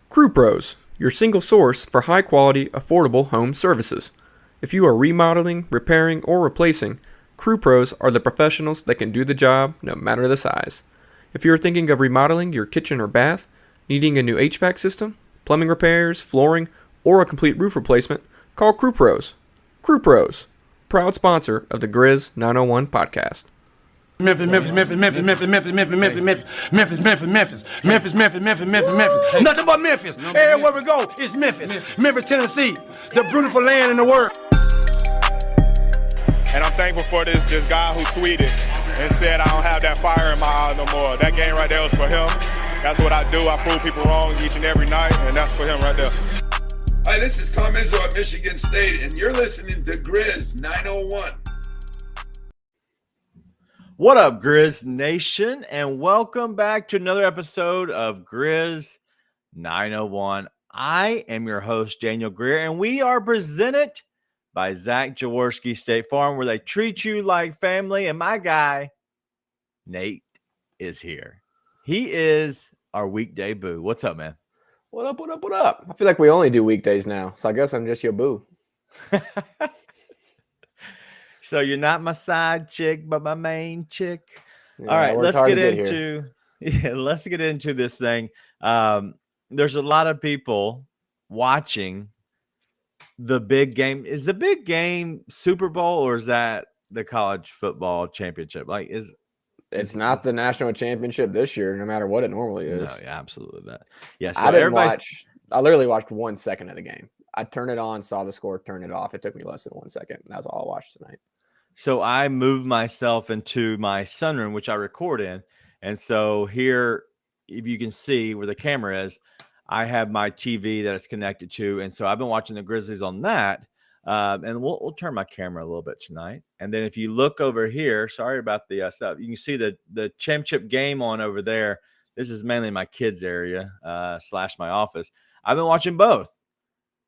Crew Pros, your single source for high-quality, affordable home services. If you are remodeling, repairing, or replacing, Crew Pros are the professionals that can do the job no matter the size. If you are thinking of remodeling your kitchen or bath, needing a new HVAC system, plumbing repairs, flooring, or a complete roof replacement, call Crew Pros. Crew Pros, proud sponsor of the Grizz 901 podcast. Memphis. Nothing but Memphis. Everywhere we go, it's Memphis. Memphis, Tennessee, the beautiful land in the world. And I'm thankful for this guy who tweeted and said, I don't have that fire in my eye no more. That game right there was for him. That's what I do. I prove people wrong each and every night, and that's for him right there. Hi, this is Tom Izzo at Michigan State, and you're listening to Grizz 901. What up, Grizz Nation, and welcome back to another episode of Grizz 901. I am your host, Daniel Greer, and we are presented by Zach Jaworski State Farm, where they treat you like family, and my guy, Nate, is here. He is our weekday boo. What's up, man? What up? I feel like we only do weekdays now, so I guess I'm just your boo. So you're not my side chick, but my main chick. Yeah, all right, let's get into this thing. There's a lot of people watching the big game. Is the big game Super Bowl, or is that the college football championship? It's not the national championship this year, no matter what it normally is. No, yeah, absolutely that. Yeah, so I literally watched 1 second of the game. I turned it on, saw the score, turned it off. It took me less than 1 second. And that's all I watched tonight. So I moved myself into my sunroom, which I record in. And so here, if you can see where the camera is, I have my TV that it's connected to. And so I've been watching the Grizzlies on that. And we'll turn my camera a little bit tonight. And then if you look over here, sorry about the stuff, you can see the championship game on over there. This is mainly my kids' area / my office. I've been watching both.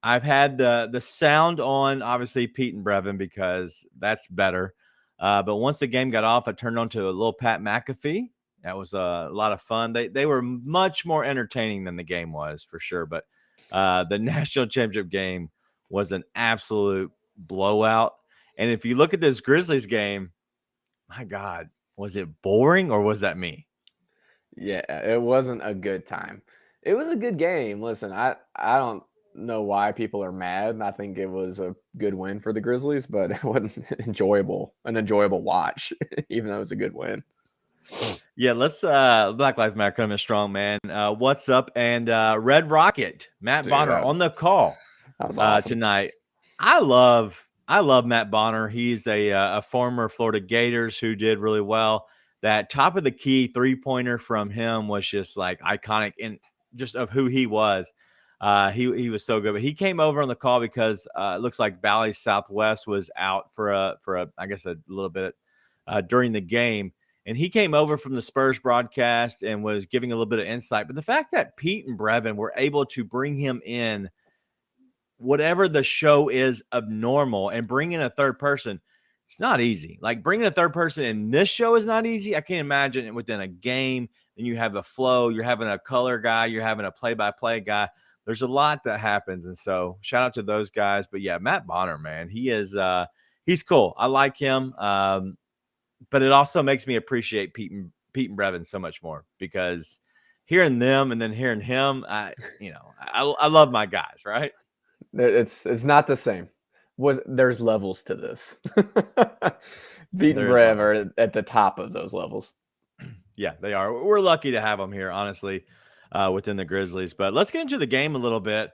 I've had the sound on, obviously, Pete and Brevin, because that's better. But once the game got off, I turned on to a little Pat McAfee. That was a lot of fun. They were much more entertaining than the game was, for sure. But the national championship game was an absolute blowout. And if you look at this Grizzlies game, my God, was it boring or was that me? Yeah, it wasn't a good time. It was a good game. Listen, I don't know why people are mad. I think it was a good win for the Grizzlies, but it wasn't an enjoyable watch, even though it was a good win. Yeah, let's Black Lives Matter coming strong, man. What's up? And Red Rocket, Matt Bonner on the call awesome. Tonight. I love Matt Bonner. He's a former Florida Gators who did really well. That top of the key 3-pointer from him was just like iconic and just of who he was. He was so good, but he came over on the call because it looks like Valley Southwest was out for I guess a little bit during the game, and he came over from the Spurs broadcast and was giving a little bit of insight. But the fact that Pete and Brevin were able to bring him in, whatever the show is abnormal, and bring in a third person, it's not easy. Like bringing a third person in this show is not easy. I can't imagine it within a game. Then you have a flow. You're having a color guy. You're having a play-by-play guy. There's a lot that happens. And so shout out to those guys. But yeah, Matt Bonner, man, he's cool. I like him. But it also makes me appreciate Pete and Brevin so much more, because hearing them and then hearing him, I love my guys, right? It's not the same. There's levels to this. Pete and Brev are at the top of those levels. Yeah, they are. We're lucky to have them here, honestly. Within the Grizzlies. But let's get into the game a little bit.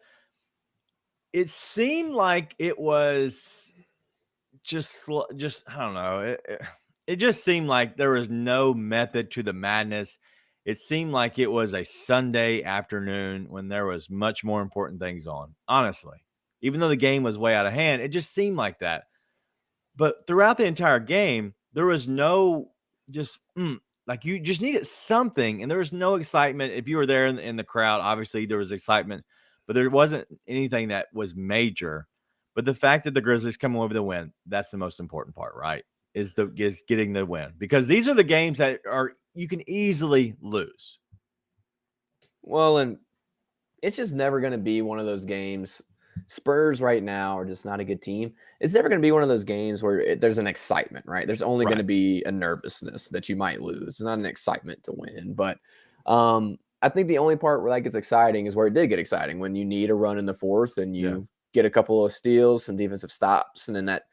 It seemed like it was just I don't know. It just seemed like there was no method to the madness. It seemed like it was a Sunday afternoon when there was much more important things on, honestly. Even though the game was way out of hand, it just seemed like that. But throughout the entire game, there was no like you just needed something, and there was no excitement. If you were there in the crowd, obviously there was excitement, but there wasn't anything that was major. But the fact that the Grizzlies come away with a win, that's the most important part, right? Is getting the win, because these are the games that you can easily lose. Well, and it's just never going to be one of those games. Spurs right now are just not a good team. It's never going to be one of those games where there's an excitement, right? There's only going to be a nervousness that you might lose. It's not an excitement to win. But I think the only part where that gets exciting is where it did get exciting, when you need a run in the fourth and you get a couple of steals, some defensive stops, and then that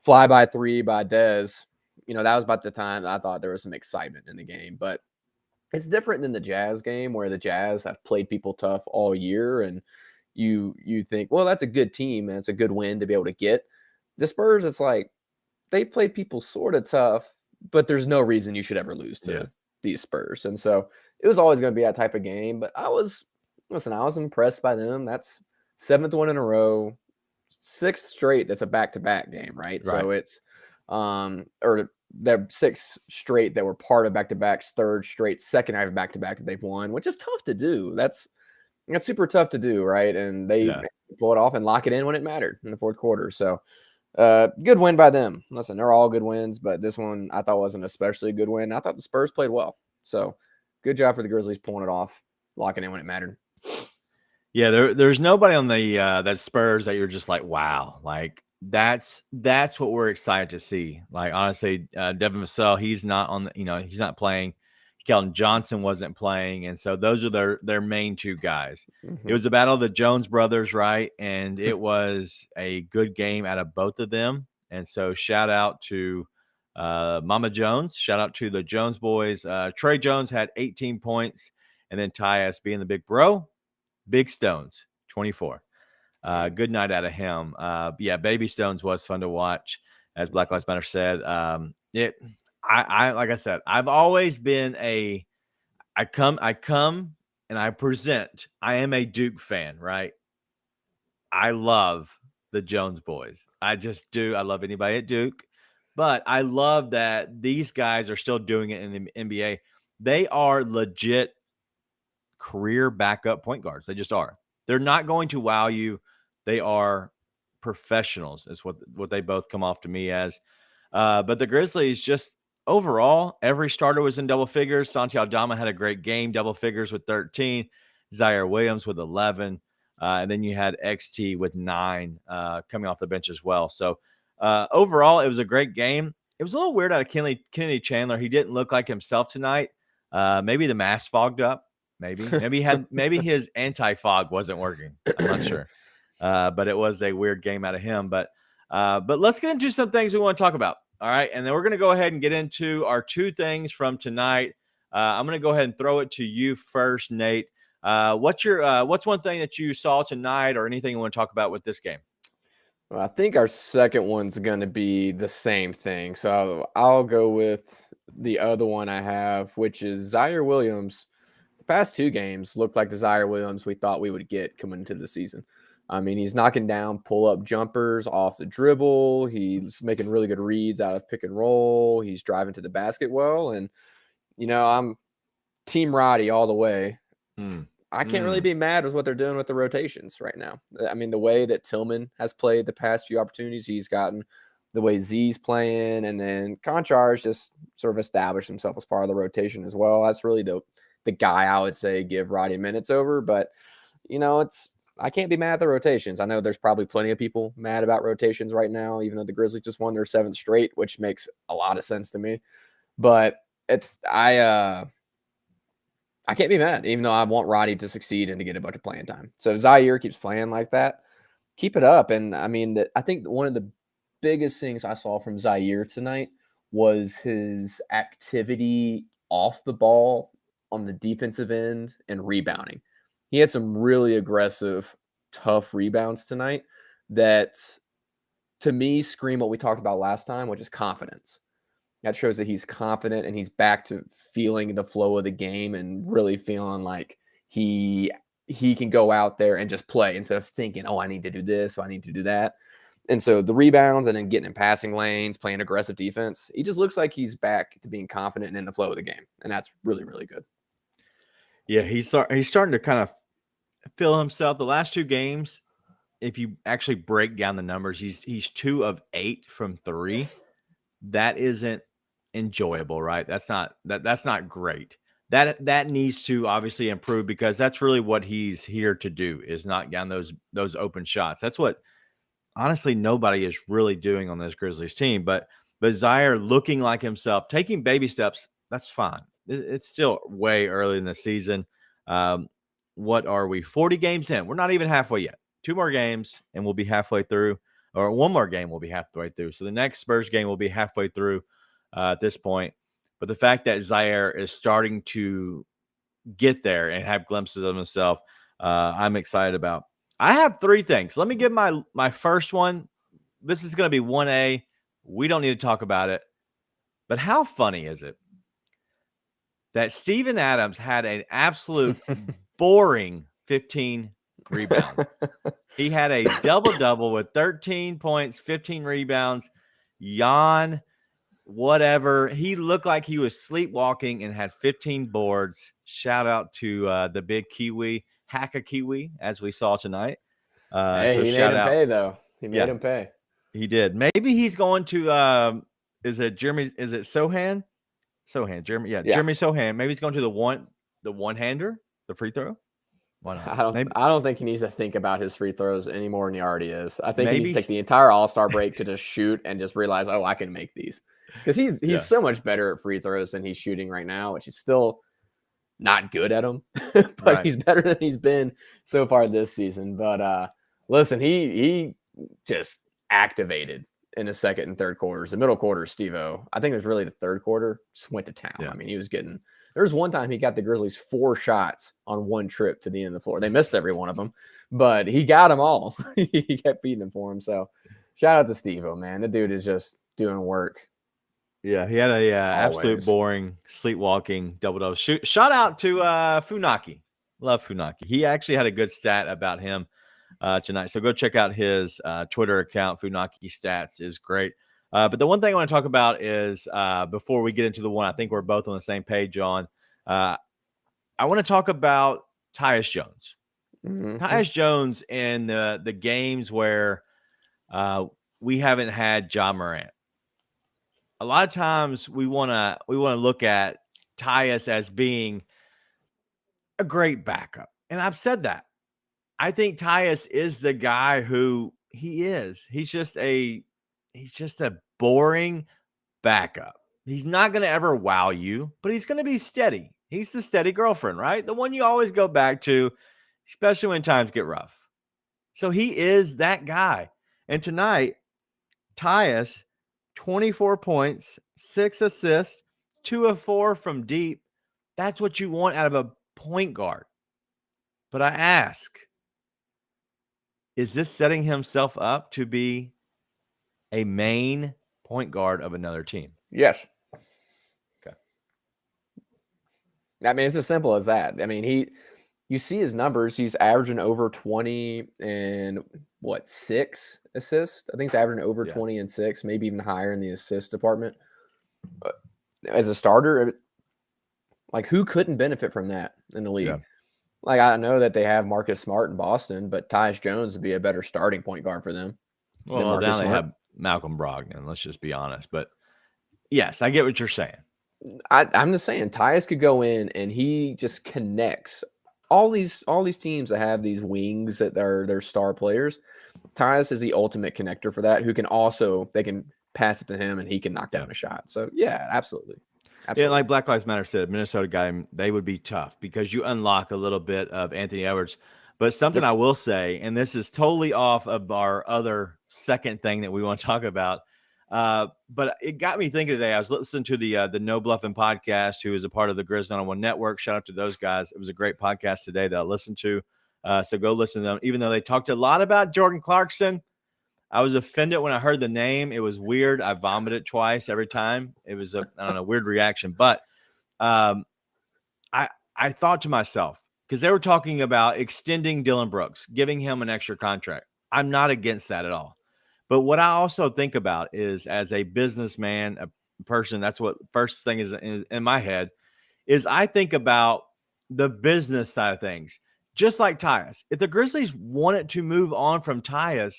fly-by three by Dez. That was about the time I thought there was some excitement in the game. But it's different than the Jazz game, where the Jazz have played people tough all year, and you think, well, that's a good team and it's a good win to be able to get. The Spurs, it's like they played people sort of tough, but there's no reason you should ever lose to these Spurs. And so it was always going to be that type of game. But I was impressed by them. That's 7th one in a row, 6th straight. That's a back-to-back game, right? So it's or they're 6 straight that were part of back-to-backs, 3rd straight, second half of back-to-back that they've won, which is tough to do. That's super tough to do, right? And they pull it off and lock it in when it mattered in the 4th quarter. So good win by them. Listen, they're all good wins, but this one I thought was an especially good win. I thought the Spurs played well. So good job for the Grizzlies pulling it off, locking in when it mattered. Yeah, there's nobody on the that Spurs that you're just like, wow, like that's what we're excited to see. Like, honestly, Devin Vassell, he's not on he's not playing. Keldon Johnson wasn't playing, and so those are their main 2 guys. Mm-hmm. It was a battle of the Jones brothers, right? And it was a good game out of both of them. And so shout out to Mama Jones. Shout out to the Jones boys. Trey Jones had 18 points, and then Tyus being the big bro, Big Stones, 24. Good night out of him. Baby Stones was fun to watch, as Black Lives Matter said. I like I said, I've always been I come and I present. I am a Duke fan, right? I love the Jones boys. I just do. I love anybody at Duke, but I love that these guys are still doing it in the NBA. They are legit career backup point guards. They just are. They're not going to wow you. They are professionals, is what they both come off to me as. But the Grizzlies, just overall, every starter was in double figures. Santi Aldama had a great game, double figures with 13. Zaire Williams with 11. And then you had XT with 9 coming off the bench as well. So overall, it was a great game. It was a little weird out of Kennedy Chandler. He didn't look like himself tonight. Maybe the mask fogged up. Maybe his anti-fog wasn't working. I'm not sure. But it was a weird game out of him. But let's get into some things we want to talk about. All right. And then we're going to go ahead and get into our 2 things from tonight. I'm going to go ahead and throw it to you first, Nate. What's one thing that you saw tonight, or anything you want to talk about with this game? Well, I think our second one's going to be the same thing. So I'll go with the other one I have, which is Zaire Williams. The past 2 games looked like the Zaire Williams we thought we would get coming into the season. I mean, he's knocking down pull-up jumpers off the dribble. He's making really good reads out of pick and roll. He's driving to the basket well. And, I'm Team Roddy all the way. I can't really be mad with what they're doing with the rotations right now. I mean, the way that Tillman has played the past few opportunities he's gotten, the way Z's playing, and then Konchar's just sort of established himself as part of the rotation as well. That's really the guy I would say give Roddy minutes over. But, I can't be mad at the rotations. I know there's probably plenty of people mad about rotations right now, even though the Grizzlies just won their 7th straight, which makes a lot of sense to me. But I can't be mad, even though I want Roddy to succeed and to get a bunch of playing time. So if Zaire keeps playing like that, keep it up. And I mean, I think one of the biggest things I saw from Zaire tonight was his activity off the ball on the defensive end and rebounding. He had some really aggressive, tough rebounds tonight that, to me, scream what we talked about last time, which is confidence. That shows that he's confident and he's back to feeling the flow of the game and really feeling like he can go out there and just play instead of thinking, oh, I need to do this, I need to do that. And so the rebounds and then getting in passing lanes, playing aggressive defense, he just looks like he's back to being confident and in the flow of the game. And that's really, really good. Yeah, he's starting to kind of feel himself. The last 2 games, if you actually break down the numbers, he's 2 of 8 from 3. That isn't enjoyable, right? That's not great. that needs to obviously improve, because that's really what he's here to do, is knock down those open shots. That's what honestly nobody is really doing on this Grizzlies team. But Zaire looking like himself, taking baby steps, that's fine. It's still way early in the season. What are we, 40 games in? We're not even halfway yet. 2 more games and we'll be halfway through, or 1 more game we'll be halfway through. So the next Spurs game will be halfway through at this point. But the fact that Zaire is starting to get there and have glimpses of himself, I'm excited about. I have 3 things. Let me give my first one. This is going to be 1A. We don't need to talk about it. But how funny is it that Steven Adams had an absolute boring 15 rebounds? He had a double-double with 13 points, 15 rebounds. Jan, whatever. He looked like he was sleepwalking and had 15 boards. Shout out to the big Kiwi, Haka Kiwi, as we saw tonight. Hey, so he made him pay, though. He made him pay. He did. Maybe he's going to is it Jeremy? Is it Sohan? Jeremy. Yeah, Jeremy Sohan. Maybe he's going to the one-hander, the free throw. Why not? I don't think he needs to think about his free throws any more than he already is. I think he needs to take the entire All-Star break to just shoot and just realize, oh, I can make these. Because he's so much better at free throws than he's shooting right now, which is still not good at them. But he's better than he's been so far this season. But listen, he just activated in the second and third quarters. The middle quarter, Steve-O, I think it was really the third quarter, just went to town. Yeah. I mean, he was getting – there was one time he got the Grizzlies 4 shots on one trip to the end of the floor. They missed every one of them, but he got them all. He kept feeding them for him. So shout out to Steve-O, man. The dude is just doing work. Yeah, he had a absolute boring, sleepwalking double-double. Shout out to Funaki. Love Funaki. He actually had a good stat about him tonight. So go check out his Twitter account. Funaki Stats is great. But the one thing I want to talk about is before we get into the one I think we're both on the same page on, I want to talk about Tyus Jones. Mm-hmm. Tyus Jones in the games where we haven't had Ja Morant. A lot of times we want to look at Tyus as being a great backup. And I've said that. I think Tyus is the guy who he is. He's just a boring backup. He's not going to ever wow you, but he's going to be steady. He's the steady girlfriend, right? The one you always go back to, especially when times get rough. So he is that guy. And tonight, Tyus, 24 points, 6 assists, 2 of 4 from deep. That's what you want out of a point guard. But I ask, is this setting himself up to be a main point guard of another team? Yes. Okay. I mean, it's as simple as that. I mean, you see his numbers. He's averaging over 20 and 6 assists. I think he's averaging over 20 and 6, maybe even higher in the assist department. As a starter, like, who couldn't benefit from that in the league? Yeah. Like, I know that they have Marcus Smart in Boston, but Tyus Jones would be a better starting point guard for them. Well, now they have Malcolm Brogdon, let's just be honest. But yes, I get what you're saying. I'm just saying Tyus could go in and he just connects all these teams that have these wings that are their star players. Tyus is the ultimate connector for that, who can also, they can pass it to him and he can knock down a shot. So yeah, absolutely. Yeah, like Black Lives Matter said, Minnesota guy, they would be tough because you unlock a little bit of Anthony Edwards. But something I will say, and this is totally off of our other second thing that we want to talk about, but it got me thinking today. I was listening to the No Bluffing podcast, who is a part of the Grizzlies 901 Network. Shout out to those guys. It was a great podcast today that I listened to. So go listen to them. Even though they talked a lot about Jordan Clarkson, I was offended when I heard the name. It was weird. I vomited twice every time. It was a weird reaction. But I thought to myself, because they were talking about extending Dillon Brooks, giving him an extra contract. I'm not against that at all. But what I also think about is, as a businessman, a person, that's what first thing is in my head, is I think about the business side of things. Just like Tyus. If the Grizzlies wanted to move on from Tyus,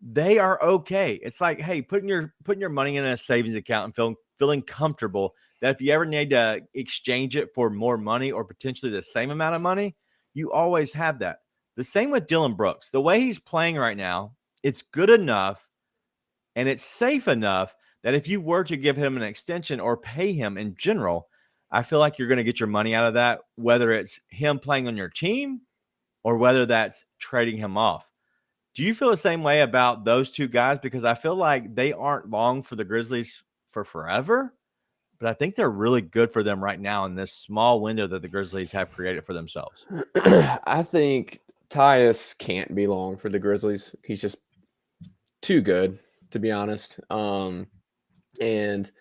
they are okay. It's like, hey, putting your money in a savings account and feeling comfortable that if you ever need to exchange it for more money or potentially the same amount of money, you always have that. The same with Dylan Brooks. The way he's playing right now, it's good enough and it's safe enough that if you were to give him an extension or pay him in general, I feel like you're going to get your money out of that, whether it's him playing on your team or whether that's trading him off. Do you feel the same way about those two guys? Because I feel like they aren't long for the Grizzlies for forever, but I think they're really good for them right now in this small window that the Grizzlies have created for themselves. I think Tyus can't be long for the Grizzlies. He's just too good, to be honest. And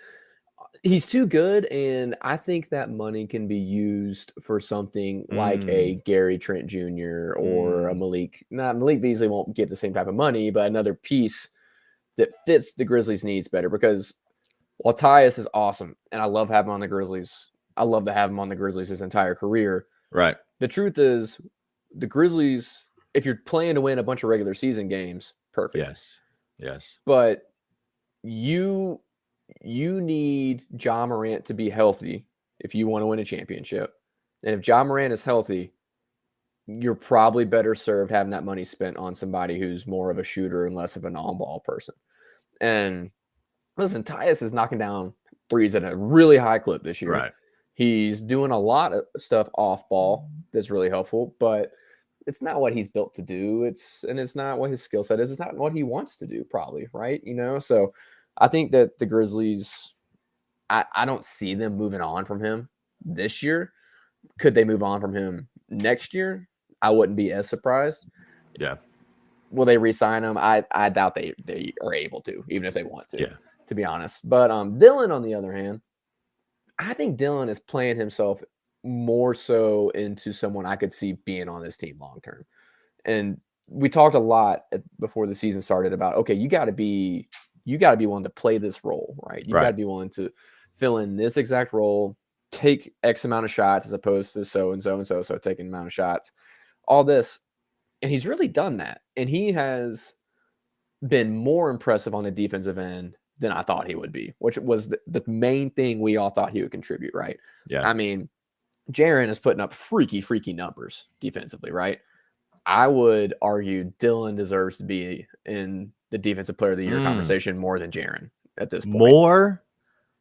he's too good, and I think that money can be used for something like a Gary Trent Jr. or a Malik. Malik Beasley won't get the same type of money, but another piece that fits the Grizzlies' needs better. Because while Tyus is awesome, and I love having him on the Grizzlies, I love to have him on the Grizzlies his entire career. Right. The truth is, the Grizzlies, if you're playing to win a bunch of regular season games, perfect. Yes. But you need Ja Morant to be healthy if you want to win a championship. And if Ja Morant is healthy, you're probably better served having that money spent on somebody who's more of a shooter and less of an on-ball person. And listen, Tyus is knocking down threes at a really high clip this year. Right. He's doing a lot of stuff off ball that's really helpful, but it's not what he's built to do. It's not what his skill set is. It's not what he wants to do, probably, right? So I think that the Grizzlies, I don't see them moving on from him this year. Could they move on from him next year? I wouldn't be as surprised. Yeah. Will they re-sign him? I doubt they are able to, even if they want to, to be honest. But Dylan, on the other hand, I think Dylan is playing himself more so into someone I could see being on this team long term. And we talked a lot before the season started about, okay, you got to be willing to play this role, right? You got to be willing to fill in this exact role, take X amount of shots as opposed to so taking amount of shots, all this. And he's really done that. And he has been more impressive on the defensive end than I thought he would be, which was the main thing we all thought he would contribute, right? Yeah. I mean, Jaren is putting up freaky numbers defensively, right? I would argue Dylan deserves to be in the Defensive Player of the Year conversation more than Jaren at this point.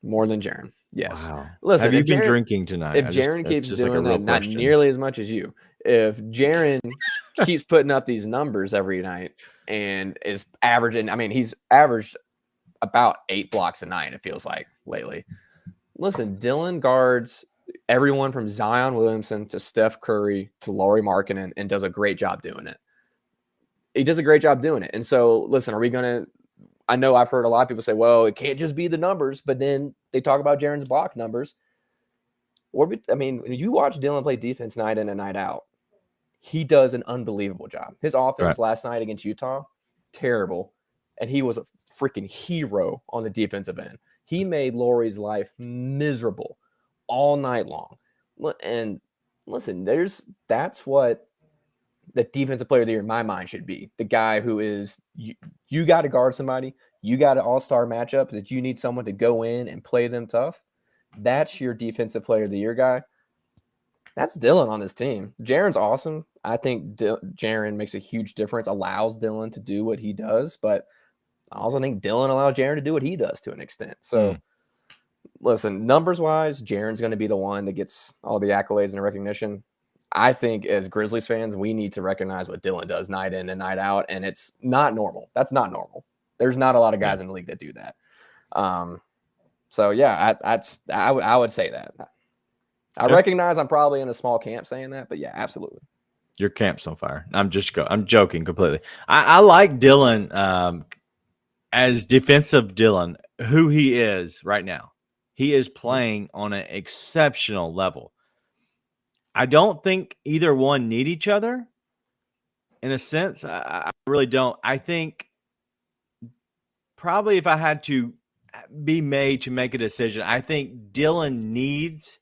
More than Jaren, yes. Wow. Listen, have you been drinking tonight? If Jaren keeps doing that, not nearly as much as you. If Jaren keeps putting up these numbers every night and is averaging, I mean, he's averaged about 8 blocks a night, it feels like, lately. Listen, Dylan guards everyone from Zion Williamson to Steph Curry to Lauri Markkanen and does a great job doing it. He does a great job doing it. And so, listen, I know I've heard a lot of people say, well, it can't just be the numbers, but then they talk about Jaren's block numbers. When you watch Dylan play defense night in and night out, he does an unbelievable job. His offense last night against Utah, terrible. And he was a freaking hero on the defensive end. He made Lauri's life miserable all night long. And listen, that's what the Defensive Player of the Year in my mind should be. The guy who is, you got to guard somebody. You got an all-star matchup that you need someone to go in and play them tough. That's your Defensive Player of the Year guy. That's Dylan on this team. Jaren's awesome. I think Jaren makes a huge difference, allows Dylan to do what he does, but I also think Dylan allows Jaren to do what he does to an extent. So, listen, numbers-wise, Jaren's going to be the one that gets all the accolades and the recognition. I think as Grizzlies fans, we need to recognize what Dylan does night in and night out, and it's not normal. That's not normal. There's not a lot of guys in the league that do that. So, yeah, I would say that. I recognize I'm probably in a small camp saying that, but yeah, absolutely. Your camp's on fire. I'm joking completely. I like Dylan as defensive Dylan, who he is right now. He is playing on an exceptional level. I don't think either one need each other in a sense. I really don't. I think probably if I had to be made to make a decision, I think Dylan needs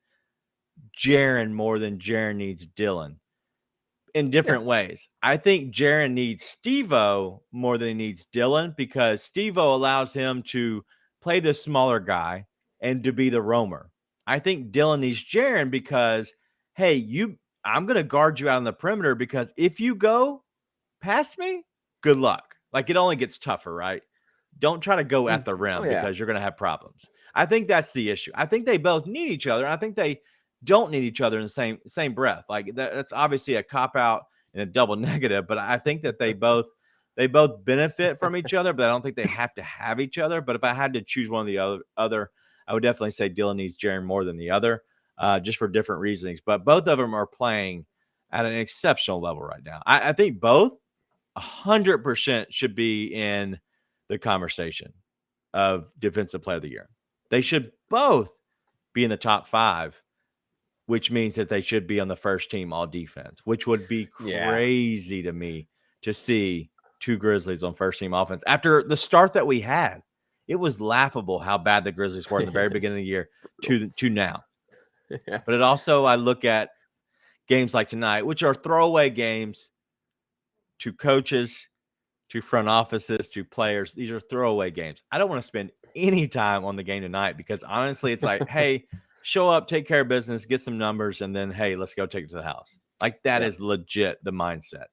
Jaren more than Jaren needs Dylan in different ways. I think Jaren needs Steve-O more than he needs Dylan because Steve-O allows him to play the smaller guy and to be the roamer. I think Dillon needs Jaren because, hey, I'm going to guard you out on the perimeter because if you go past me, good luck. Like, it only gets tougher, right? Don't try to go at the rim because you're going to have problems. I think that's the issue. I think they both need each other. I think they don't need each other in the same breath. Like, that's obviously a cop-out and a double negative, but I think that they both benefit from each other, but I don't think they have to have each other. But if I had to choose one of the other, I would definitely say Dillon needs Jaren more than the other, just for different reasons. But both of them are playing at an exceptional level right now. I think both 100% should be in the conversation of Defensive Player of the Year. They should both be in the top 5, which means that they should be on the first team all defense, which would be crazy to me to see 2 Grizzlies on first team offense. After the start that we had, it was laughable how bad the Grizzlies were in the very beginning of the year to now. Yeah. But it also, I look at games like tonight, which are throwaway games to coaches, to front offices, to players. These are throwaway games. I don't want to spend any time on the game tonight because honestly, it's like, hey, show up, take care of business, get some numbers, and then, hey, let's go take it to the house. Like, that is legit the mindset.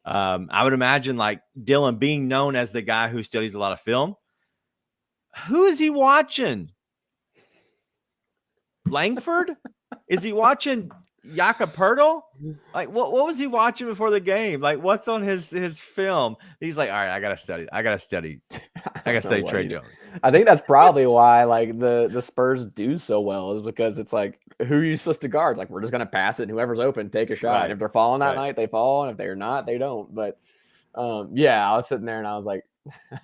I would imagine, like, Dillon being known as the guy who studies a lot of film. Who is he watching? Langford? Is he watching Jakob Poeltl? Like, what was he watching before the game? Like, what's on his film? He's like, all right, I gotta study Trey Jones. I think that's probably why, like, the Spurs do so well, is because it's like, who are you supposed to guard? Like, we're just gonna pass it, and whoever's open, take a shot. Right. If they're falling that night, they fall, and if they're not, they don't. But I was sitting there and I was like,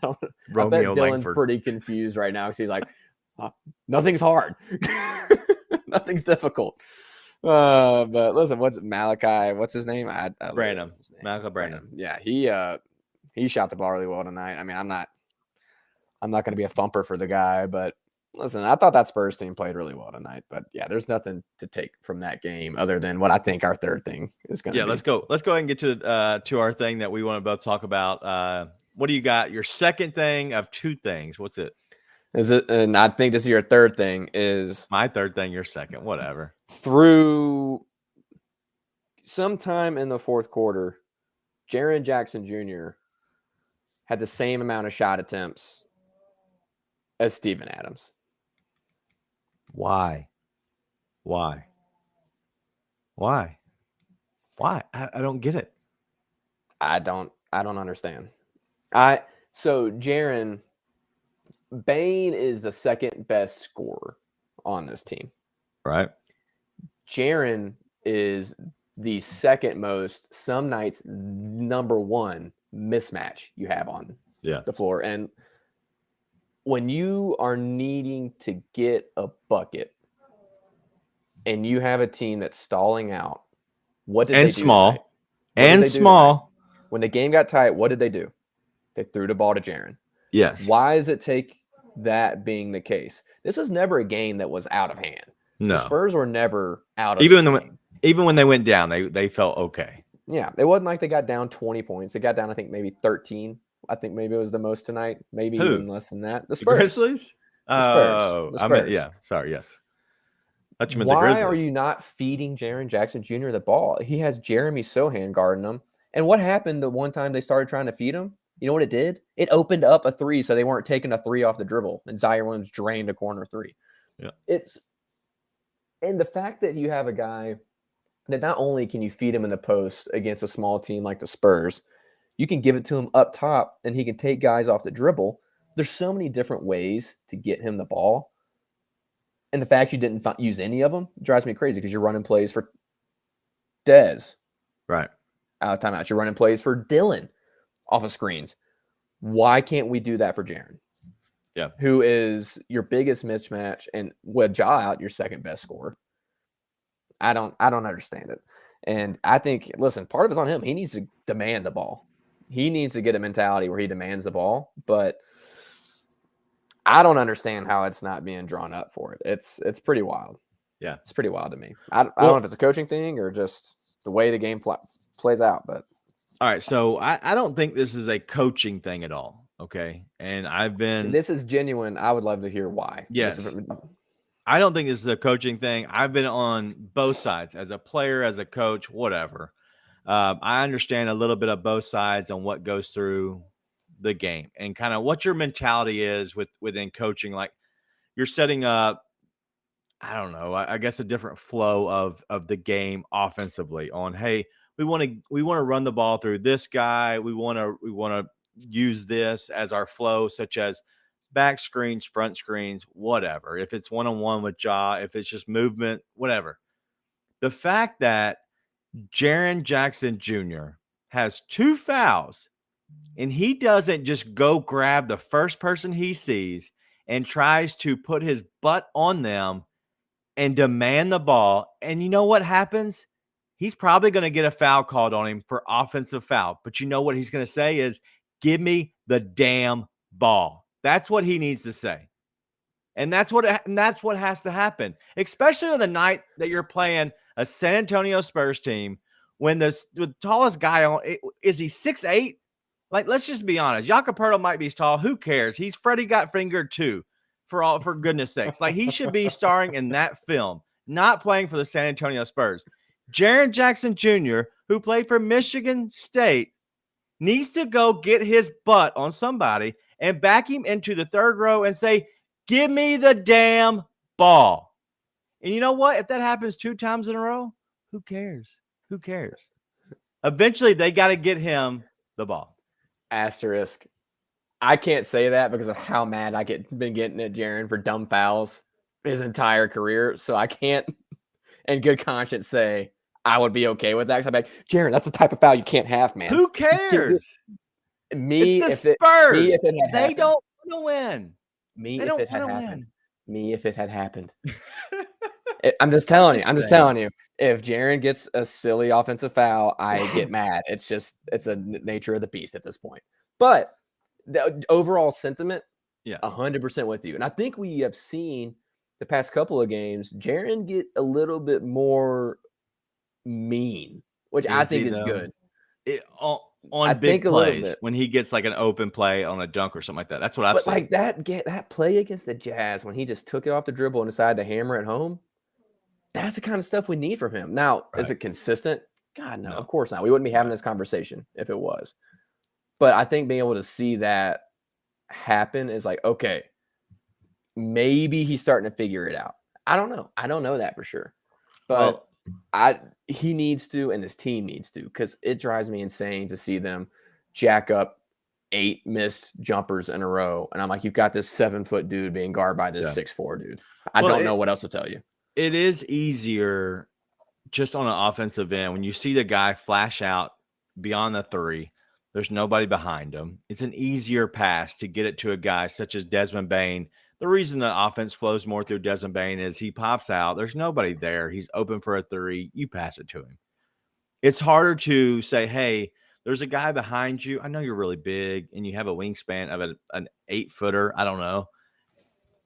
I bet Dillon's Langford. pretty confused right now because he's like, nothing's hard, nothing's difficult. But listen, what's Malachi? What's his name? Branham. Malachi Branham. Yeah, he shot the ball really well tonight. I mean, I'm not going to be a thumper for the guy, but listen, I thought that Spurs team played really well tonight. But yeah, there's nothing to take from that game other than what I think our third thing is going to be. Yeah, let's go. Let's go ahead and get to our thing that we want to both talk about. What do you got? Your second thing of 2 things. What's it? Is it? And I think this is your third thing. Is my third thing, your second, whatever. Through sometime in the fourth quarter, Jaren Jackson Jr. had the same amount of shot attempts as Steven Adams. Why? I don't get it. I don't understand. So Jaren Bane is the second best scorer on this team. Right. Jaren is the second most, some nights, number 1 mismatch you have on the floor. And when you are needing to get a bucket and you have a team that's stalling out, what did they do? Small. When the game got tight, what did they do? They threw the ball to Jaren. Yes. Why does it take that being the case? This was never a game that was out of hand. No. The Spurs were never out of even when they went down, they felt okay. Yeah. It wasn't like they got down 20 points. They got down, I think, maybe 13. I think maybe it was the most tonight. Maybe even less than that. The Spurs. Grizzlies? The Spurs. Sorry, yes. Why are you not feeding Jaren Jackson Jr. the ball? He has Jeremy Sohan guarding him. And what happened the one time they started trying to feed him? You know what it did? It opened up a 3 so they weren't taking a 3 off the dribble. And Zion Williams drained a corner 3. Yeah. And the fact that you have a guy that not only can you feed him in the post against a small team like the Spurs, you can give it to him up top and he can take guys off the dribble. There's so many different ways to get him the ball. And the fact you didn't use any of them drives me crazy because you're running plays for Dez. Right. Out of timeouts. You're running plays for Dillon off of screens. Why can't we do that for Jaren? Yeah. Who is your biggest mismatch and with Ja out, your second best scorer. I don't understand it. And I think, listen, part of it's on him. He needs to demand the ball. He needs to get a mentality where he demands the ball, but I don't understand how it's not being drawn up for it. It's pretty wild. Yeah. It's pretty wild to me. I don't know if it's a coaching thing or just the way the game plays out, but all right. So I don't think this is a coaching thing at all. Okay. And I've been. This is genuine. I would love to hear why. Yes. I don't think this is a coaching thing. I've been on both sides as a player, as a coach, whatever. I understand a little bit of both sides on what goes through the game and kind of what your mentality is within coaching. Like you're setting up, I don't know, I guess a different flow of the game offensively on, hey, we want to run the ball through this guy. We want to use this as our flow, such as back screens, front screens, whatever. If it's one-on-one with Ja, if it's just movement, whatever. The fact that Jaren Jackson Jr. has 2 fouls and he doesn't just go grab the first person he sees and tries to put his butt on them and demand the ball. And you know what happens? He's probably going to get a foul called on him for offensive foul. But you know what he's going to say is, give me the damn ball. That's what he needs to say. And that's what has to happen, especially on the night that you're playing a San Antonio Spurs team when the tallest guy on is he 6'8"? Like, let's just be honest. Jakob Poeltl might be tall. Who cares? He's Freddie got fingered too, for goodness sakes. Like, he should be starring in that film, not playing for the San Antonio Spurs. Jaren Jackson Jr., who played for Michigan State, needs to go get his butt on somebody and back him into the third row and say, give me the damn ball. And you know what? If that happens 2 times in a row, who cares? Who cares? Eventually, they got to get him the ball. Asterisk. I can't say that because of how mad been getting at Jaren for dumb fouls his entire career. So I can't, in good conscience, say I would be okay with that. Because I'm like, Jaren, that's the type of foul you can't have, man. Who cares? Me, it's the Spurs. Me, if it had they happened. Don't want to win. Me, they if don't it had want to happened. win. Me, if it had happened. I'm just telling you. If Jaren gets a silly offensive foul, I get mad. It's a nature of the beast at this point. But the overall sentiment, 100% with you. And I think we have seen the past couple of games, Jaren get a little bit more mean, which I think is good. On big plays, when he gets like an open play on a dunk or something like that. That's what I've seen. Like that play against the Jazz when he just took it off the dribble and decided to hammer it home, that's the kind of stuff we need from him. Now, Is it consistent? God, no, of course not. We wouldn't be having this conversation if it was. But I think being able to see that happen is like, okay, maybe he's starting to figure it out. I don't know. I don't know that for sure. But he needs to, and his team needs to, because it drives me insane to see them jack up 8 missed jumpers in a row. And I'm like, you've got this 7-foot dude being guarded by this 6'4" dude. I don't know what else to tell you. It is easier just on an offensive end when you see the guy flash out beyond the 3. There's nobody behind him. It's an easier pass to get it to a guy such as Desmond Bane. The reason the offense flows more through Desmond Bane is he pops out. There's nobody there. He's open for a 3. You pass it to him. It's harder to say, hey, there's a guy behind you. I know you're really big and you have a wingspan of an 8-footer. I don't know.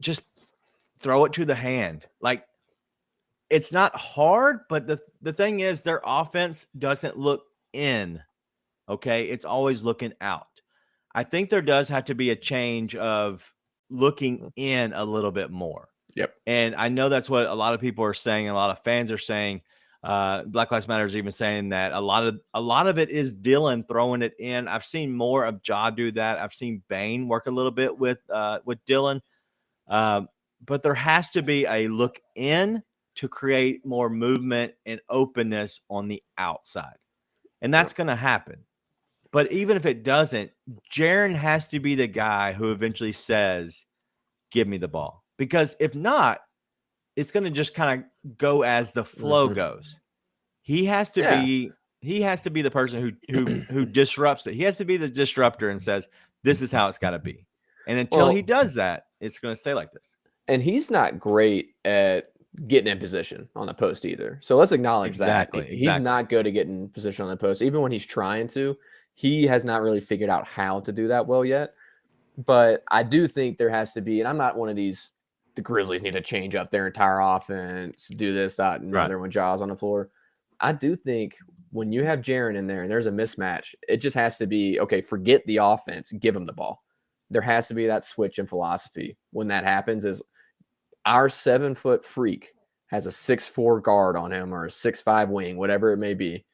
Just throw it to the hand. Like, it's not hard, but the thing is their offense doesn't look in. Okay, it's always looking out. I think there does have to be a change of looking in a little bit more. Yep. And I know that's what a lot of people are saying. A lot of fans are saying. Black Lives Matter is even saying that a lot of it is Dylan throwing it in. I've seen more of Ja do that. I've seen Bane work a little bit with Dylan. But there has to be a look in to create more movement and openness on the outside. And that's going to happen. But even if it doesn't, Jaren has to be the guy who eventually says, give me the ball. Because if not, it's going to just kind of go as the flow goes. He has to be the person who disrupts it. He has to be the disruptor and says, this is how it's got to be. And until he does that, it's going to stay like this. And he's not great at getting in position on the post either. So let's acknowledge that. He's not good at getting in position on the post. Even when he's trying to, he has not really figured out how to do that well yet. But I do think there has to be, and I'm not one of these, the Grizzlies need to change up their entire offense, do this, that, and another when Ja's on the floor. I do think when you have Jaren in there and there's a mismatch, it just has to be, okay, forget the offense, give him the ball. there has to be that switch in philosophy. When that happens is our 7-foot freak has a 6'4" guard on him or a 6'5" wing, whatever it may be.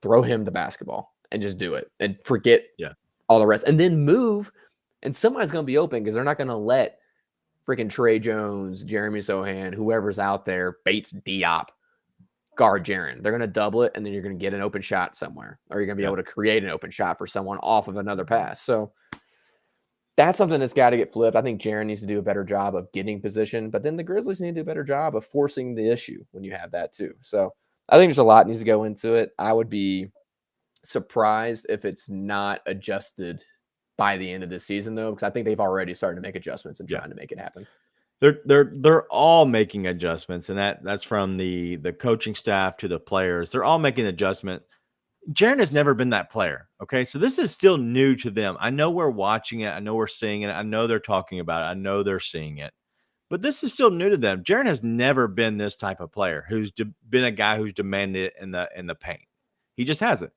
Throw him the basketball and just do it and forget all the rest, and then move. And somebody's going to be open because they're not going to let freaking Trey Jones, Jeremy Sohan, whoever's out there, Bates Diop, guard Jaren. They're going to double it, and then you're going to get an open shot somewhere, or you're going to be able to create an open shot for someone off of another pass. So that's something that's got to get flipped. I think Jaren needs to do a better job of getting position, but then the Grizzlies need to do a better job of forcing the issue when you have that too. So I think there's a lot needs to go into it. I would be surprised if it's not adjusted by the end of the season, though, because I think they've already started to make adjustments and trying to make it happen. They're all making adjustments, and that's from the coaching staff to the players. They're all making adjustments. Jaren has never been that player. Okay, so this is still new to them. I know we're watching it. I know we're seeing it. I know they're talking about it. I know they're seeing it. But this is still new to them. Jaren has never been this type of player who's been a guy who's demanded it in the paint. He just hasn't.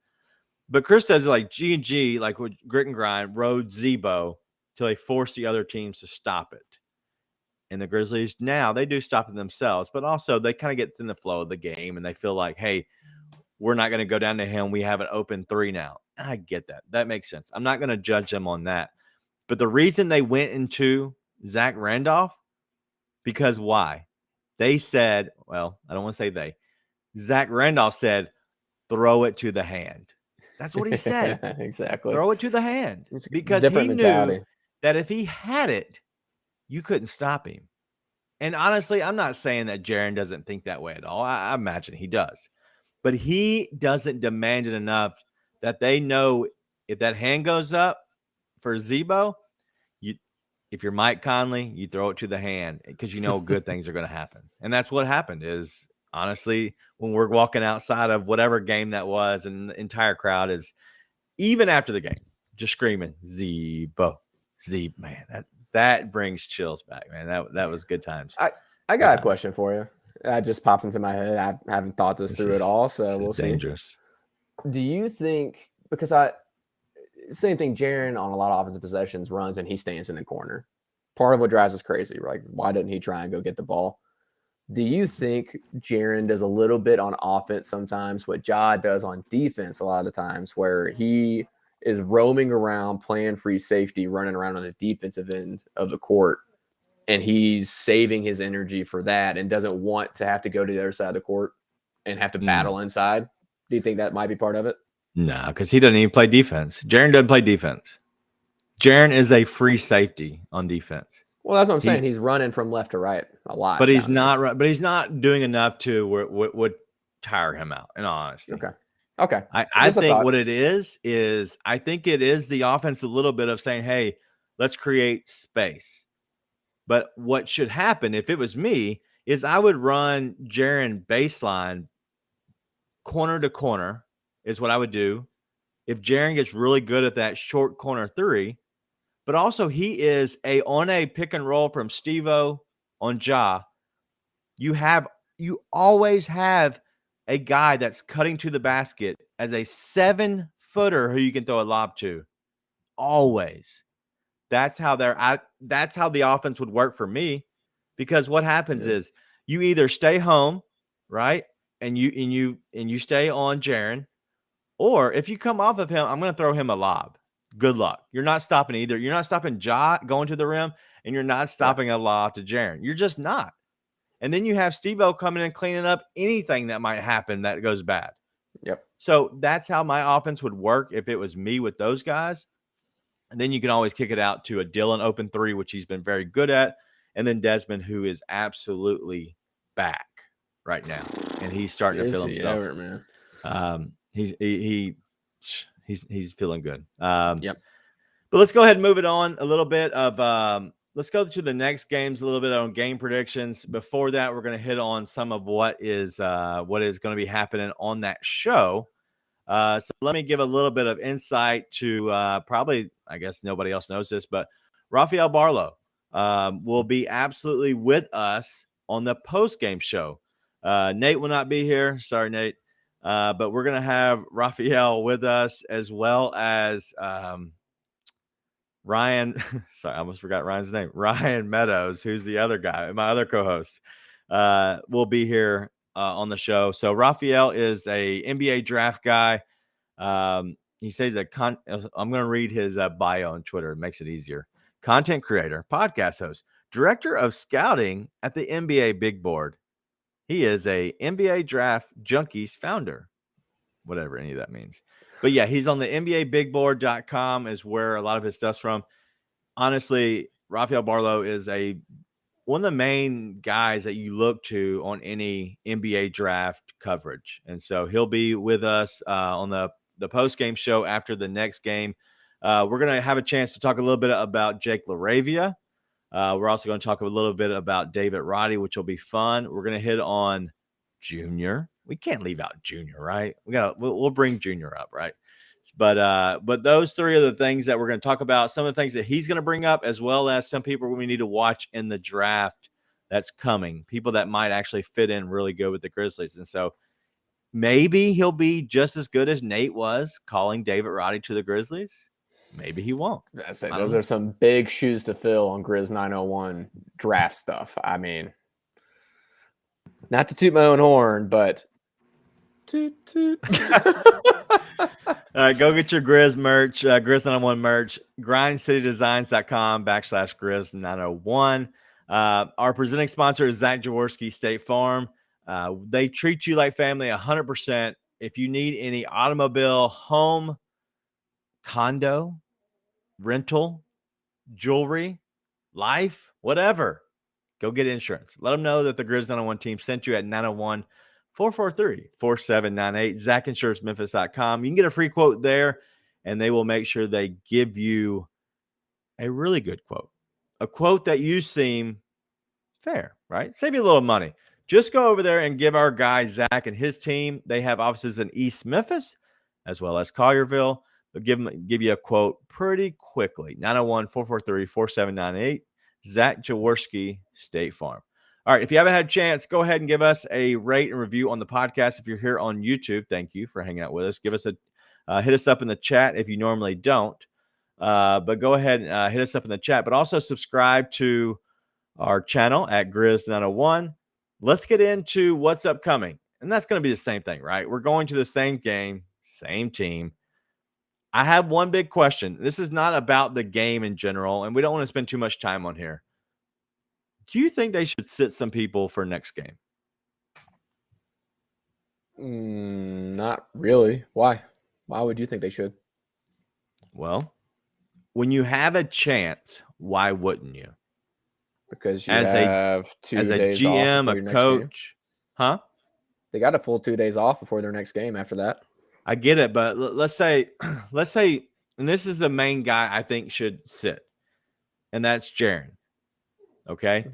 But Chris says like G&G, like with grit and grind, rode Zebo till they forced the other teams to stop it. And the Grizzlies now, they do stop it themselves, but also they kind of get in the flow of the game and they feel like, hey, we're not going to go down to him. We have an open 3 now. I get that. That makes sense. I'm not going to judge them on that. But the reason they went into Zach Randolph, because why? They said, well, I don't want to say they. Zach Randolph said, throw it to the hand. That's what he said. Exactly. Throw it to the hand. It's because he knew that if he had it, you couldn't stop him. And honestly, I'm not saying that Jaren doesn't think that way at all. I imagine he does. But he doesn't demand it enough that they know if that hand goes up for Zebo, if you're Mike Conley, you throw it to the hand because you know good things are going to happen. And that's what happened is, honestly, when we're walking outside of whatever game that was, and the entire crowd is, even after the game, just screaming, Zebo, man, that brings chills back, man. That was good times. I got a question for you. That just popped into my head. I haven't thought this through at all, so we'll see. Dangerous. Do you think, because same thing, Jaren on a lot of offensive possessions runs and he stands in the corner. Part of what drives us crazy, right? Why didn't he try and go get the ball? Do you think Jaren does a little bit on offense sometimes what Ja does on defense a lot of the times, where he is roaming around, playing free safety, running around on the defensive end of the court, and he's saving his energy for that and doesn't want to have to go to the other side of the court and have to battle inside? Do you think that might be part of it? No, because he doesn't even play defense. Jaren doesn't play defense. Jaren is a free safety on defense. Well, that's what I'm saying. He's running from left to right a lot. But he's not. But he's not doing enough to where it would tire him out, in all honesty. Okay. I think what it is I think it is the offense a little bit of saying, hey, let's create space. But what should happen, if it was me, is I would run Jaren baseline corner to corner is what I would do. If Jaren gets really good at that short corner 3, but also he is on a pick and roll from Steve-O on Ja, you always have a guy that's cutting to the basket as a 7-footer who you can throw a lob to. Always. That's how the offense would work for me, because what happens is you either stay home, right? And you stay on Jaren, or if you come off of him, I'm going to throw him a lob. Good luck. You're not stopping either. You're not stopping Ja going to the rim, and you're not stopping a lob to Jaren. You're just not. And then you have Steve-O coming in cleaning up anything that might happen that goes bad. Yep. So that's how my offense would work if it was me with those guys. And then you can always kick it out to a Dylan open 3, which he's been very good at. And then Desmond, who is absolutely back right now. And he's starting to feel himself. Ever, man. He's feeling good. Yep. But let's go ahead and move it on a little bit of let's go to the next games, a little bit on game predictions. Before that, we're going to hit on some of what is going to be happening on that show. So let me give a little bit of insight to probably, I guess nobody else knows this, but Rafael Barlow will be absolutely with us on the post-game show. Nate will not be here. Sorry, Nate. But we're going to have Rafael with us, as well as Ryan, sorry, I almost forgot Ryan's name. Ryan Meadows, who's the other guy, my other co-host, will be here on the show. So Raphael is a NBA draft guy. He says that I'm going to read his bio on Twitter. It makes it easier. Content creator, podcast host, director of scouting at the NBA Big Board. He is a NBA Draft Junkies founder, whatever any of that means. But yeah, he's on the NBABigBoard.com is where a lot of his stuff's from. Honestly, Rafael Barlow is one of the main guys that you look to on any NBA draft coverage. And so he'll be with us on the post-game show after the next game. We're going to have a chance to talk a little bit about Jake LaRavia. We're also going to talk a little bit about David Roddy, which will be fun. We're going to hit on Junior. We can't leave out Junior, right? We'll bring Junior up, right? But those three are the things that we're going to talk about. Some of the things that he's going to bring up, as well as some people we need to watch in the draft that's coming. People that might actually fit in really good with the Grizzlies. And so maybe he'll be just as good as Nate was calling David Roddy to the Grizzlies. Maybe he won't. Those are some big shoes to fill on Grizz 901 draft stuff. I mean, not to toot my own horn, but toot toot. All right, go get your Grizz merch, Grizz 901 merch, grindcitydesigns.com/Grizz901. Our presenting sponsor is Zach Jaworski State Farm. They treat you like family 100%. If you need any automobile, home, condo, rental, jewelry, life, whatever, go get insurance. Let them know that the Grizz 901 team sent you at 901-443-4798. ZachInsuranceMemphis.com. You can get a free quote there, and they will make sure they give you a really good quote, a quote that you seem fair, right? Save you a little money. Just go over there and give our guy Zach and his team. They have offices in East Memphis as well as Collierville. They'll give you a quote pretty quickly. 901-443-4798. Zach Jaworski, State Farm. All right, if you haven't had a chance, go ahead and give us a rate and review on the podcast. If you're here on YouTube, thank you for hanging out with us. Give us hit us up in the chat if you normally don't. But go ahead and hit us up in the chat. But also subscribe to our channel at Grizz 901. Let's get into what's upcoming. And that's going to be the same thing, right? We're going to the same game, same team. I have one big question. This is not about the game in general, and we don't want to spend too much time on here. Do you think they should sit some people for next game? Not really. Why? Why would you think they should? Well, when you have a chance, why wouldn't you? Because you have 2 days off. As a GM, a coach. Huh? They got a full 2 days off before their next game after that. I get it, but let's say, and this is the main guy I think should sit, and that's Jaren. Okay.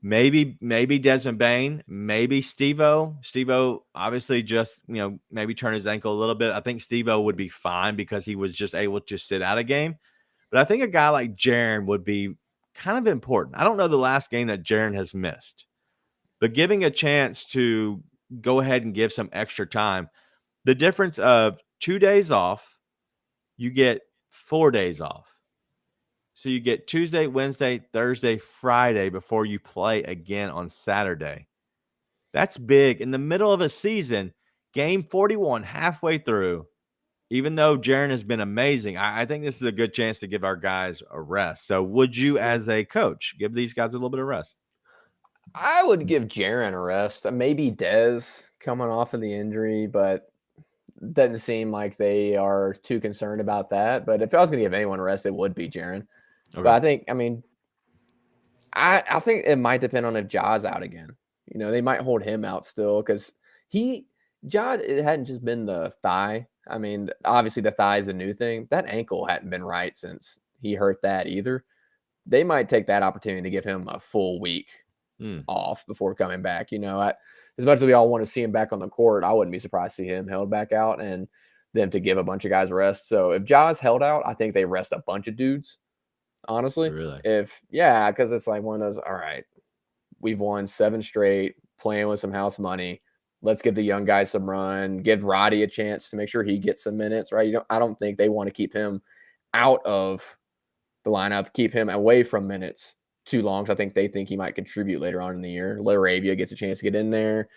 Maybe Desmond Bain, maybe Steve-O. Steve-O obviously just, maybe turn his ankle a little bit. I think Steve-O would be fine because he was just able to sit out a game. But I think a guy like Jaren would be kind of important. I don't know the last game that Jaren has missed, but giving a chance to go ahead and give some extra time. The difference of 2 days off, you get 4 days off. So you get Tuesday, Wednesday, Thursday, Friday before you play again on Saturday. That's big. In the middle of a season, game 41, halfway through, even though Jaren has been amazing, I think this is a good chance to give our guys a rest. So would you, as a coach, give these guys a little bit of rest? I would give Jaren a rest. Maybe Dez coming off of the injury, but doesn't seem like they are too concerned about that. But if I was going to give anyone a rest, it would be Jaren. Okay. But I think it might depend on if Ja's out again. They might hold him out still because it hadn't just been the thigh. I mean, obviously the thigh is the new thing. That ankle hadn't been right since he hurt that either. They might take that opportunity to give him a full week off before coming back. As much as we all want to see him back on the court, I wouldn't be surprised to see him held back out and them to give a bunch of guys rest. So if Ja's held out, I think they rest a bunch of dudes, honestly. Really? Because it's like one of those, all right, we've won 7 straight, playing with some house money. Let's give the young guys some run, give Roddy a chance to make sure he gets some minutes, right? I don't think they want to keep him out of the lineup, keep him away from minutes too long. So I think they think he might contribute later on in the year. Laravia gets a chance to get in there.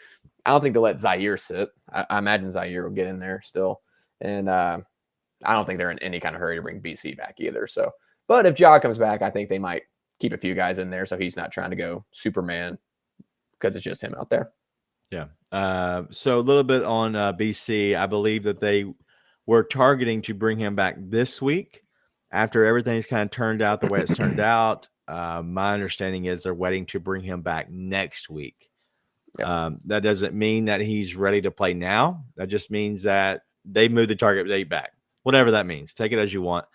I don't think they'll let Zaire sit. I imagine Zaire will get in there still. And I don't think they're in any kind of hurry to bring BC back either. So, but if Ja comes back, I think they might keep a few guys in there so he's not trying to go Superman because it's just him out there. Yeah. So a little bit on BC. I believe that they were targeting to bring him back this week after everything's kind of turned out the way it's turned out. My understanding is they're waiting to bring him back next week. Yep. That doesn't mean that he's ready to play now. That just means that they moved the target date back. Whatever that means. Take it as you want.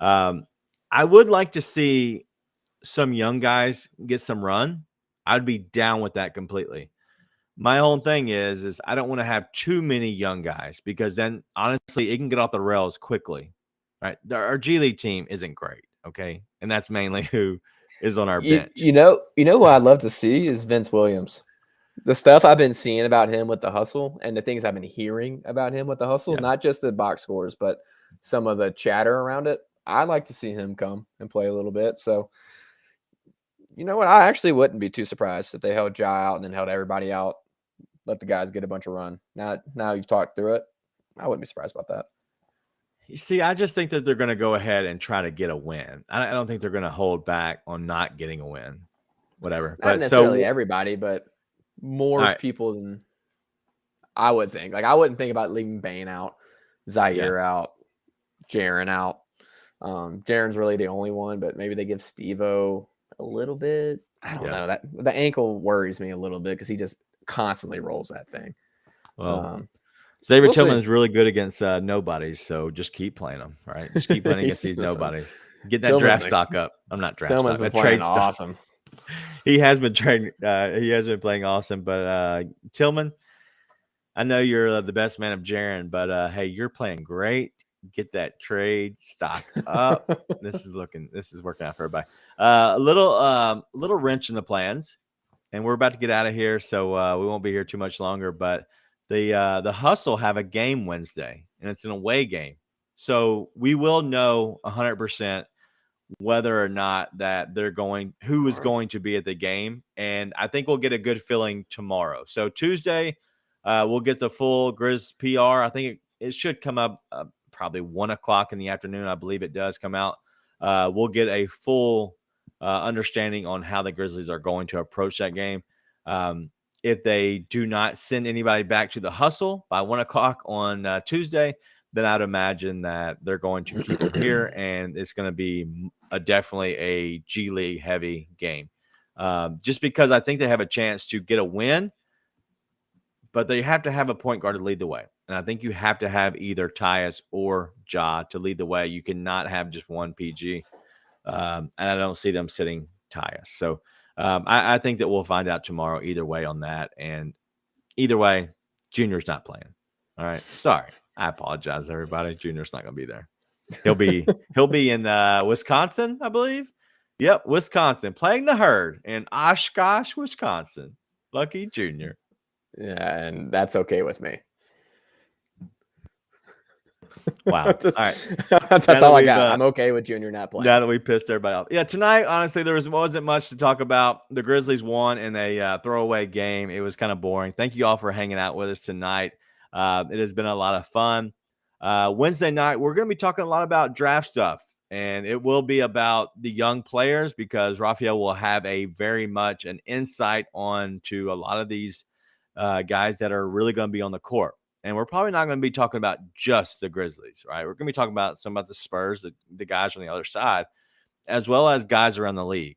I would like to see some young guys get some run. I'd be down with that completely. My whole thing is I don't want to have too many young guys because then honestly it can get off the rails quickly. Right? Our G League team isn't great, okay? And that's mainly who is on our bench. You know what I'd love to see is Vince Williams. The stuff I've been seeing about him with the hustle and the things I've been hearing about him with the hustle, not just the box scores, but some of the chatter around it. I'd like to see him come and play a little bit. So, you know what? I actually wouldn't be too surprised if they held Ja out and then held everybody out. Let the guys get a bunch of run. Now you've talked through it. I wouldn't be surprised about that. You see, I just think that they're going to go ahead and try to get a win. I don't think they're going to hold back on not getting a win. Whatever. Not necessarily everybody, but more people than I would think. Like I wouldn't think about leaving Bane out, Zaire out, Jaren out. Jaren's really the only one, but maybe they give Steve-O a little bit. I don't know. That the ankle worries me a little bit because he just constantly rolls that thing. Well, Xavier Tillman is really good against nobodies, so just keep playing them, right? Just keep playing against these nobodies. Get that draft stock up. I'm not draft stock. That trade awesome. He has been trading. He has been playing awesome. But Tillman, I know you're the best man of Jaren, but hey, you're playing great. Get that trade stock up. This is working out for everybody. A little wrench in the plans, and we're about to get out of here, so we won't be here too much longer. But the Hustle have a game Wednesday, and it's an away game, so we will know 100% whether or not that who is going to be at the game, and I think we'll get a good feeling tomorrow. So Tuesday, we'll get the full Grizz PR. I think it should come up probably 1:00 in the afternoon. I believe it does come out. We'll get a full understanding on how the Grizzlies are going to approach that game. If they do not send anybody back to the Hustle by 1:00 on Tuesday, then I'd imagine that they're going to keep them here, and it's going to be definitely a G League heavy game. Just because I think they have a chance to get a win, but they have to have a point guard to lead the way. And I think you have to have either Tyus or Ja to lead the way. You cannot have just one PG. And I don't see them sitting Tyus. So I think that we'll find out tomorrow either way on that. And either way, Junior's not playing. All right. Sorry. I apologize, everybody. Junior's not going to be there. He'll be in Wisconsin, I believe. Yep, Wisconsin, playing the Herd in Oshkosh, Wisconsin. Lucky Junior. Yeah, and that's okay with me. Wow. All right. That's all I got. I'm okay with Junior not playing. Now that we pissed everybody off. Yeah, tonight, honestly, there wasn't much to talk about. The Grizzlies won in a throwaway game. It was kind of boring. Thank you all for hanging out with us tonight. It has been a lot of fun. Wednesday night, we're going to be talking a lot about draft stuff, and it will be about the young players because Raphael will have very much an insight on to a lot of these guys that are really going to be on the court. And we're probably not going to be talking about just the Grizzlies, right? We're going to be talking about some of the Spurs, the guys on the other side, as well as guys around the league.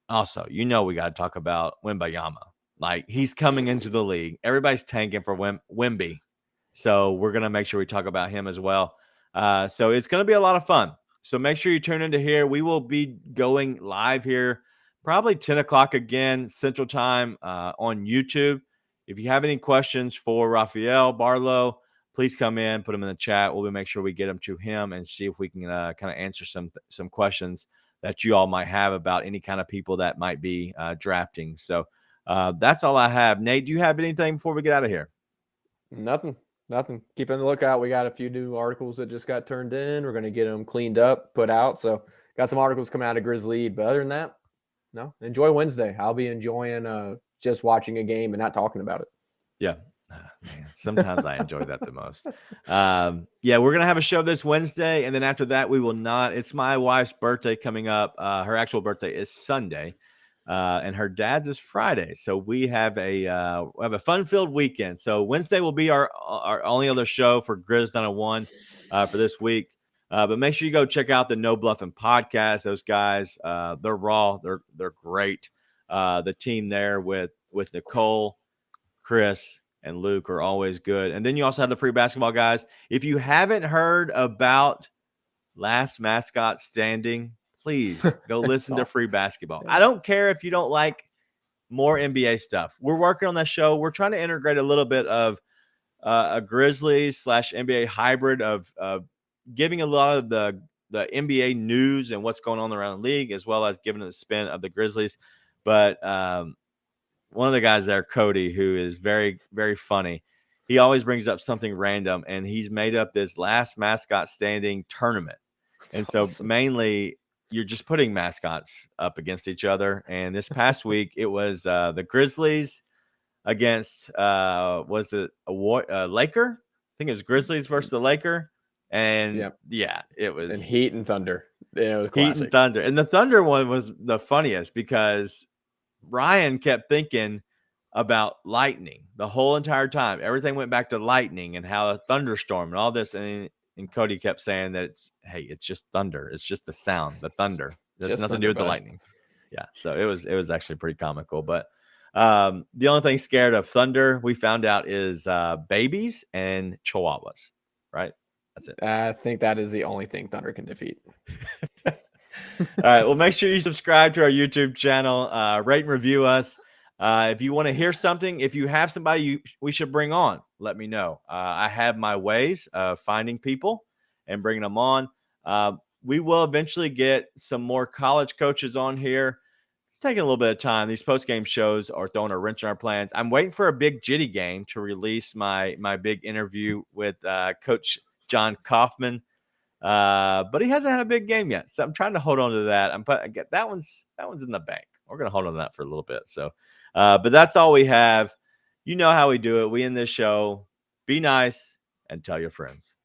Also, we got to talk about Wembayama. Like, he's coming into the league. Everybody's tanking for Wemby. So we're going to make sure we talk about him as well. So it's going to be a lot of fun. So make sure you tune into here. We will be going live here probably 10 o'clock again, Central Time on YouTube. If you have any questions for Raphael Barlow, please come in, put them in the chat. We'll make sure we get them to him and see if we can kind of answer some questions that you all might have about any kind of people that might be drafting. So that's all I have. Nate, do you have anything before we get out of here? Nothing. Keep on the lookout. We got a few new articles that just got turned in. We're going to get them cleaned up, put out. So got some articles coming out of Grizzlies, but other than that, no. Enjoy Wednesday. I'll be enjoying just watching a game and not talking about it. Yeah. Man, sometimes I enjoy that the most. Yeah, we're gonna have a show this Wednesday, and then after that, we will not. It's my wife's birthday coming up. Her actual birthday is Sunday, and her dad's is Friday. So we have a fun-filled weekend. So Wednesday will be our only other show for Grizz 901 for this week. But make sure you go check out the No Bluffing podcast. Those guys, they're raw. They're great. The team there with Nicole, Chris, and Luke are always good. And then you also have the free basketball guys. If you haven't heard about Last Mascot Standing, please go listen to free basketball. I don't care if you don't like more NBA stuff. We're working on that show. We're trying to integrate a little bit of a Grizzlies / NBA hybrid of giving a lot of the NBA news and what's going on around the league, as well as giving it the spin of the Grizzlies. But one of the guys there, Cody, who is very, very funny, he always brings up something random, and he's made up this Last Mascot Standing tournament. That's awesome. Mainly you're just putting mascots up against each other. And this past week, it was the Grizzlies against, was it a Laker? I think it was Grizzlies versus the Laker. And yeah, it was. And Heat and Thunder. Yeah, it was classic. Heat and Thunder. And the Thunder one was the funniest because Ryan kept thinking about lightning the whole entire time. Everything went back to lightning and how a thunderstorm and all this. And Cody kept saying that it's just thunder. It's just the sound, the thunder. There's nothing to do with the lightning. Yeah. So it was actually pretty comical. But the only thing scared of thunder we found out is babies and chihuahuas, right? That's it. I think that is the only thing thunder can defeat. All right. Well, make sure you subscribe to our YouTube channel, rate and review us. If you want to hear something, if you have somebody we should bring on, let me know. I have my ways of finding people and bringing them on. We will eventually get some more college coaches on here. It's taking a little bit of time. These post-game shows are throwing a wrench in our plans. I'm waiting for a big Jitty game to release my big interview with Coach John Kaufman. But he hasn't had a big game yet. So I'm trying to hold on to that. That one's in the bank. We're going to hold on to that for a little bit. So, but that's all we have. You know how we do it. We end this show. Be nice and tell your friends.